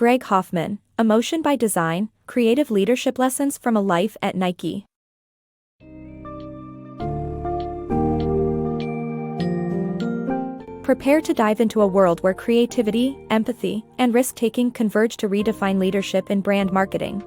Greg Hoffman, Emotion by Design, Creative Leadership Lessons from a Life at Nike. Prepare to dive into a world where creativity, empathy, and risk-taking converge to redefine leadership in brand marketing.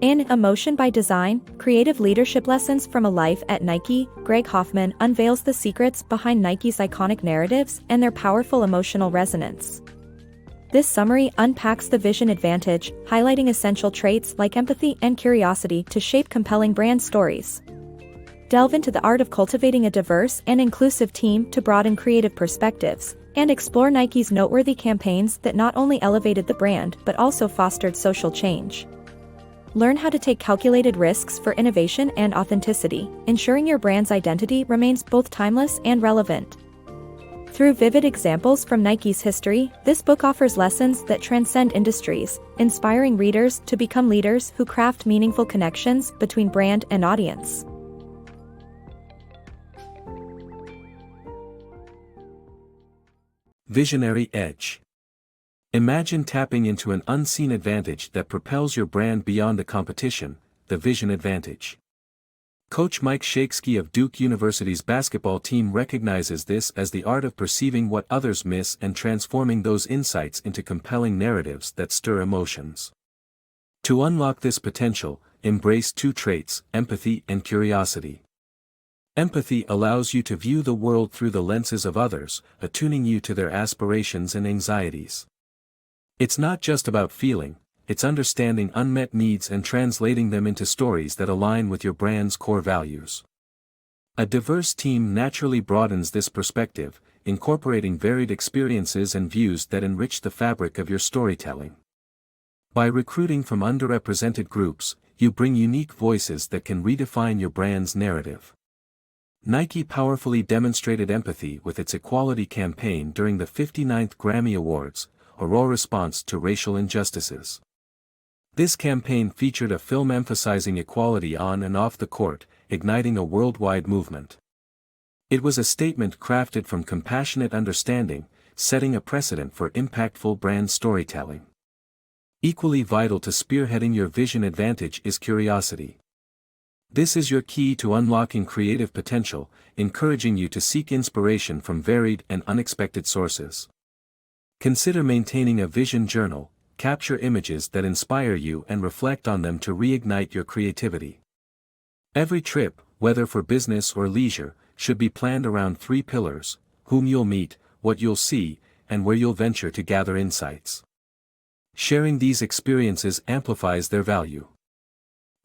In Emotion by Design, Creative Leadership Lessons from a Life at Nike, Greg Hoffman unveils the secrets behind Nike's iconic narratives and their powerful emotional resonance. This summary unpacks the vision advantage, highlighting essential traits like empathy and curiosity to shape compelling brand stories. Delve into the art of cultivating a diverse and inclusive team to broaden creative perspectives, and explore Nike's noteworthy campaigns that not only elevated the brand but also fostered social change. Learn how to take calculated risks for innovation and authenticity, ensuring your brand's identity remains both timeless and relevant. Through vivid examples from Nike's history, this book offers lessons that transcend industries, inspiring readers to become leaders who craft meaningful connections between brand and audience. Visionary Edge. Imagine tapping into an unseen advantage that propels your brand beyond the competition, the vision advantage. Coach Mike Shakespeare of Duke University's basketball team recognizes this as the art of perceiving what others miss and transforming those insights into compelling narratives that stir emotions. To unlock this potential, embrace two traits, empathy and curiosity. Empathy allows you to view the world through the lenses of others, attuning you to their aspirations and anxieties. It's not just about feeling, it's understanding unmet needs and translating them into stories that align with your brand's core values. A diverse team naturally broadens this perspective, incorporating varied experiences and views that enrich the fabric of your storytelling. By recruiting from underrepresented groups, you bring unique voices that can redefine your brand's narrative. Nike powerfully demonstrated empathy with its equality campaign during the 59th Grammy Awards, a raw response to racial injustices. This campaign featured a film emphasizing equality on and off the court, igniting a worldwide movement. It was a statement crafted from compassionate understanding, setting a precedent for impactful brand storytelling. Equally vital to spearheading your vision advantage is curiosity. This is your key to unlocking creative potential, encouraging you to seek inspiration from varied and unexpected sources. Consider maintaining a vision journal. Capture images that inspire you and reflect on them to reignite your creativity. Every trip, whether for business or leisure, should be planned around three pillars: whom you'll meet, what you'll see, and where you'll venture to gather insights. Sharing these experiences amplifies their value.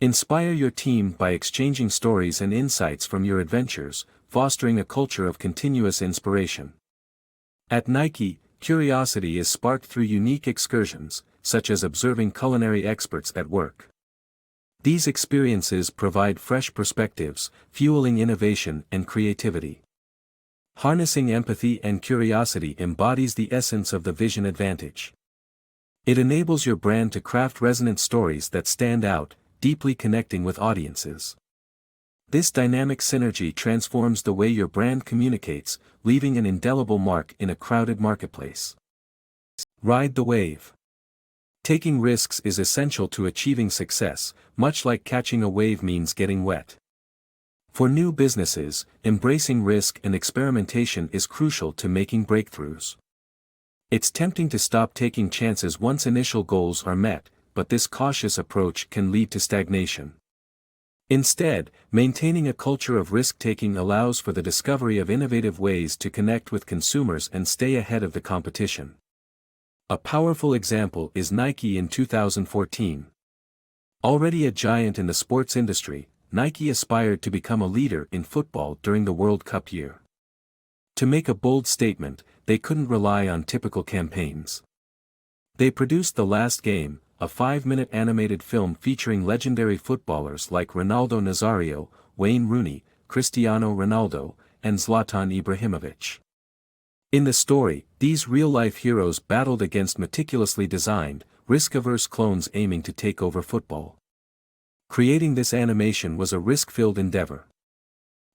Inspire your team by exchanging stories and insights from your adventures, fostering a culture of continuous inspiration. At Nike, curiosity is sparked through unique excursions, such as observing culinary experts at work. These experiences provide fresh perspectives, fueling innovation and creativity. Harnessing empathy and curiosity embodies the essence of the vision advantage. It enables your brand to craft resonant stories that stand out, deeply connecting with audiences. This dynamic synergy transforms the way your brand communicates, leaving an indelible mark in a crowded marketplace. Ride the wave. Taking risks is essential to achieving success, much like catching a wave means getting wet. For new businesses, embracing risk and experimentation is crucial to making breakthroughs. It's tempting to stop taking chances once initial goals are met, but this cautious approach can lead to stagnation. Instead, maintaining a culture of risk-taking allows for the discovery of innovative ways to connect with consumers and stay ahead of the competition. A powerful example is Nike in 2014. Already a giant in the sports industry, Nike aspired to become a leader in football during the World Cup year. To make a bold statement, they couldn't rely on typical campaigns. They produced The Last Game, a 5-minute animated film featuring legendary footballers like Ronaldo Nazario, Wayne Rooney, Cristiano Ronaldo, and Zlatan Ibrahimovic. In the story, these real-life heroes battled against meticulously designed, risk-averse clones aiming to take over football. Creating this animation was a risk-filled endeavor.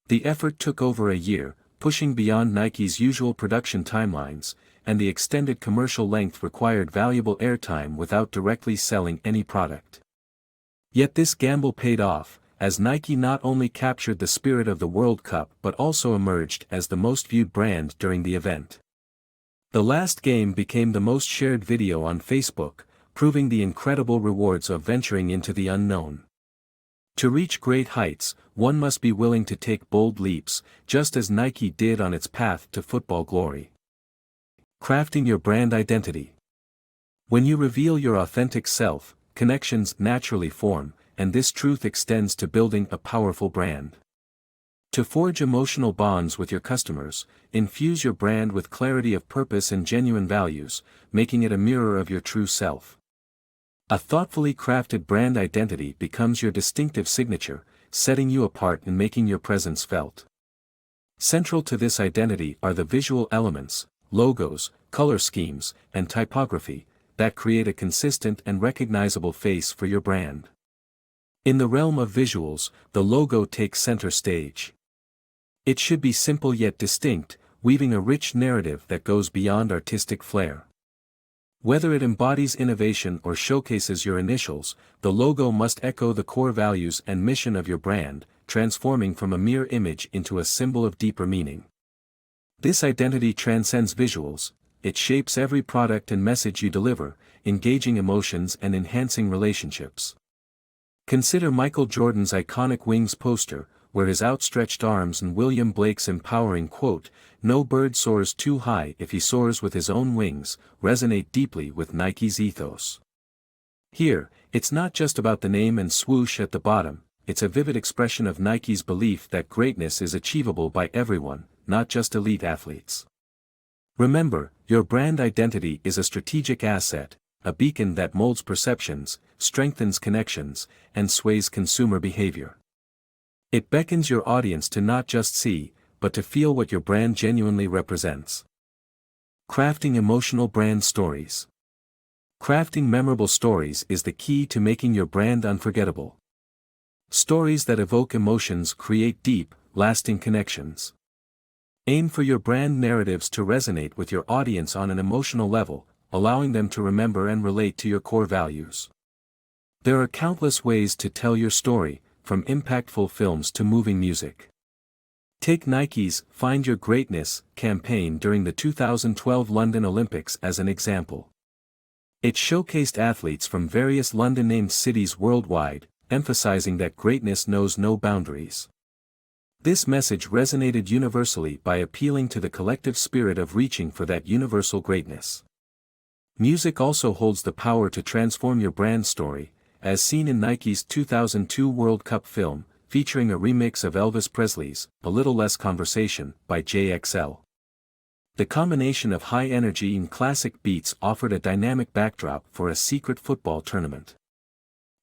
The effort took over a year, pushing beyond Nike's usual production timelines, and the extended commercial length required valuable airtime without directly selling any product. Yet this gamble paid off, as Nike not only captured the spirit of the World Cup but also emerged as the most viewed brand during the event. The last game became the most shared video on Facebook, proving the incredible rewards of venturing into the unknown. To reach great heights, one must be willing to take bold leaps, just as Nike did on its path to football glory. Crafting your brand identity. When you reveal your authentic self, connections naturally form, and this truth extends to building a powerful brand. To forge emotional bonds with your customers, infuse your brand with clarity of purpose and genuine values, making it a mirror of your true self. A thoughtfully crafted brand identity becomes your distinctive signature, setting you apart and making your presence felt. Central to this identity are the visual elements, logos, color schemes, and typography, that create a consistent and recognizable face for your brand. In the realm of visuals, the logo takes center stage. It should be simple yet distinct, weaving a rich narrative that goes beyond artistic flair. Whether it embodies innovation or showcases your initials, the logo must echo the core values and mission of your brand, transforming from a mere image into a symbol of deeper meaning. This identity transcends visuals, it shapes every product and message you deliver, engaging emotions and enhancing relationships. Consider Michael Jordan's iconic Wings poster, where his outstretched arms and William Blake's empowering quote, "No bird soars too high if he soars with his own wings," resonate deeply with Nike's ethos. Here, it's not just about the name and swoosh at the bottom, it's a vivid expression of Nike's belief that greatness is achievable by everyone, not just elite athletes. Remember, your brand identity is a strategic asset, a beacon that molds perceptions, strengthens connections, and sways consumer behavior. It beckons your audience to not just see, but to feel what your brand genuinely represents. Crafting emotional brand stories. Crafting memorable stories is the key to making your brand unforgettable. Stories that evoke emotions create deep, lasting connections. Aim for your brand narratives to resonate with your audience on an emotional level, allowing them to remember and relate to your core values. There are countless ways to tell your story, from impactful films to moving music. Take Nike's "Find Your Greatness" campaign during the 2012 London Olympics as an example. It showcased athletes from various London-named cities worldwide, emphasizing that greatness knows no boundaries. This message resonated universally by appealing to the collective spirit of reaching for that universal greatness. Music also holds the power to transform your brand story, as seen in Nike's 2002 World Cup film, featuring a remix of Elvis Presley's "A Little Less Conversation" by JXL. The combination of high energy and classic beats offered a dynamic backdrop for a secret football tournament.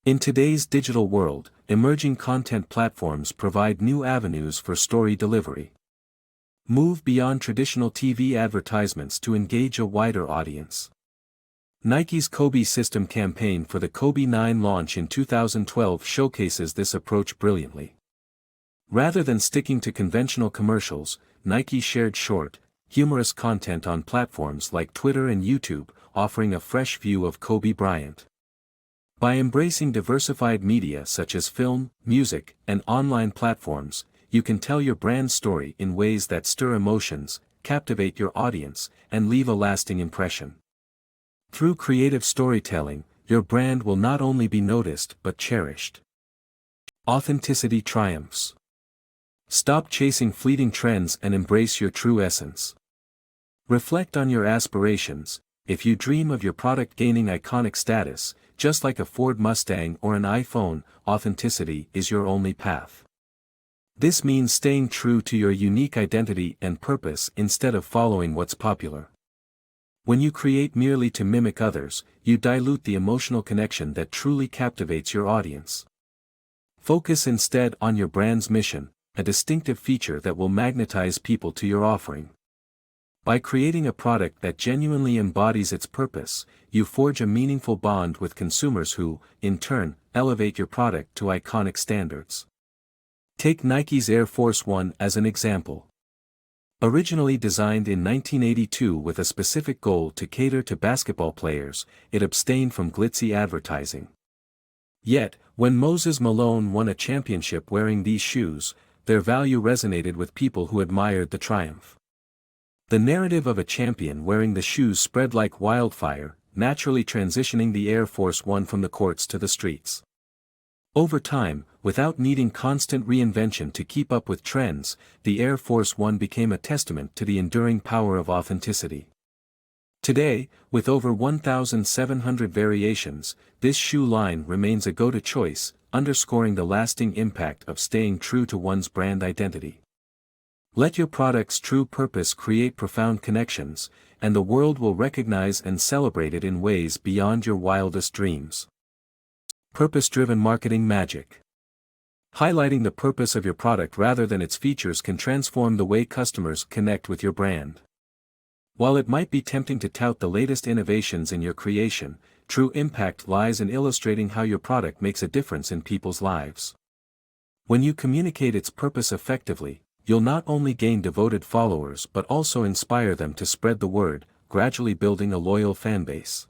In today's digital world, emerging content platforms provide new avenues for story delivery. Move beyond traditional TV advertisements to engage a wider audience. Nike's Kobe System campaign for the Kobe 9 launch in 2012 showcases this approach brilliantly. Rather than sticking to conventional commercials, Nike shared short, humorous content on platforms like Twitter and YouTube, offering a fresh view of Kobe Bryant. By embracing diversified media such as film, music, and online platforms, you can tell your brand story in ways that stir emotions, captivate your audience, and leave a lasting impression. Through creative storytelling, your brand will not only be noticed but cherished. Authenticity triumphs. Stop chasing fleeting trends and embrace your true essence. Reflect on your aspirations. If you dream of your product gaining iconic status, just like a Ford Mustang or an iPhone, authenticity is your only path. This means staying true to your unique identity and purpose instead of following what's popular. When you create merely to mimic others, you dilute the emotional connection that truly captivates your audience. Focus instead on your brand's mission, a distinctive feature that will magnetize people to your offering. By creating a product that genuinely embodies its purpose, you forge a meaningful bond with consumers who, in turn, elevate your product to iconic standards. Take Nike's Air Force One as an example. Originally designed in 1982 with a specific goal to cater to basketball players, it abstained from glitzy advertising. Yet, when Moses Malone won a championship wearing these shoes, their value resonated with people who admired the triumph. The narrative of a champion wearing the shoes spread like wildfire, naturally transitioning the Air Force One from the courts to the streets. Over time, without needing constant reinvention to keep up with trends, the Air Force One became a testament to the enduring power of authenticity. Today, with over 1,700 variations, this shoe line remains a go-to choice, underscoring the lasting impact of staying true to one's brand identity. Let your product's true purpose create profound connections, and the world will recognize and celebrate it in ways beyond your wildest dreams. Purpose-driven marketing magic. Highlighting the purpose of your product rather than its features can transform the way customers connect with your brand. While it might be tempting to tout the latest innovations in your creation, true impact lies in illustrating how your product makes a difference in people's lives. When you communicate its purpose effectively, you'll not only gain devoted followers but also inspire them to spread the word, gradually building a loyal fanbase.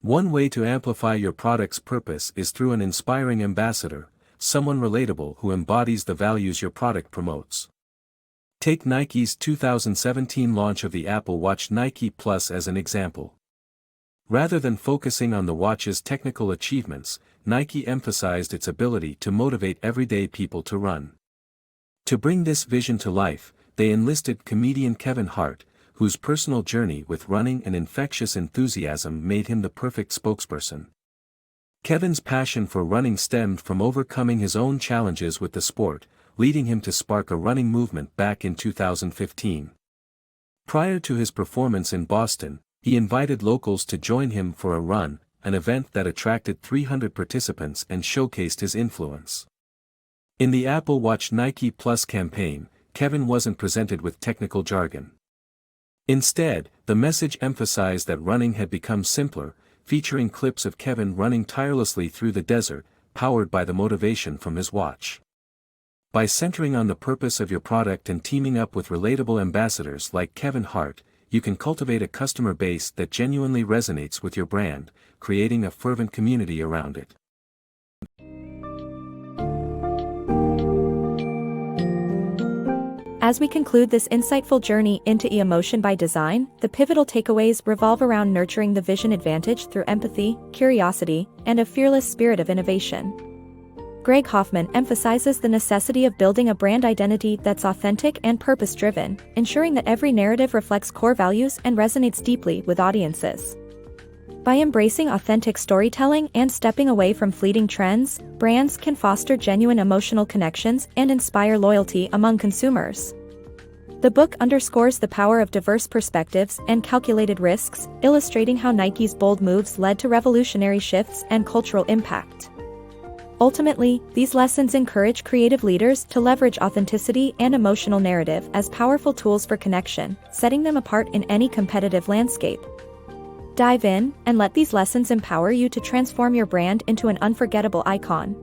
One way to amplify your product's purpose is through an inspiring ambassador, someone relatable who embodies the values your product promotes. Take Nike's 2017 launch of the Apple Watch Nike Plus as an example. Rather than focusing on the watch's technical achievements, Nike emphasized its ability to motivate everyday people to run. To bring this vision to life, they enlisted comedian Kevin Hart, whose personal journey with running and infectious enthusiasm made him the perfect spokesperson. Kevin's passion for running stemmed from overcoming his own challenges with the sport, leading him to spark a running movement back in 2015. Prior to his performance in Boston, he invited locals to join him for a run, an event that attracted 300 participants and showcased his influence. In the Apple Watch Nike Plus campaign, Kevin wasn't presented with technical jargon. Instead, the message emphasized that running had become simpler, featuring clips of Kevin running tirelessly through the desert, powered by the motivation from his watch. By centering on the purpose of your product and teaming up with relatable ambassadors like Kevin Hart, you can cultivate a customer base that genuinely resonates with your brand, creating a fervent community around it. As we conclude this insightful journey into emotion by design, the pivotal takeaways revolve around nurturing the vision advantage through empathy, curiosity, and a fearless spirit of innovation. Greg Hoffman emphasizes the necessity of building a brand identity that's authentic and purpose-driven, ensuring that every narrative reflects core values and resonates deeply with audiences. By embracing authentic storytelling and stepping away from fleeting trends, brands can foster genuine emotional connections and inspire loyalty among consumers. The book underscores the power of diverse perspectives and calculated risks, illustrating how Nike's bold moves led to revolutionary shifts and cultural impact. Ultimately, these lessons encourage creative leaders to leverage authenticity and emotional narrative as powerful tools for connection, setting them apart in any competitive landscape. Dive in, and let these lessons empower you to transform your brand into an unforgettable icon.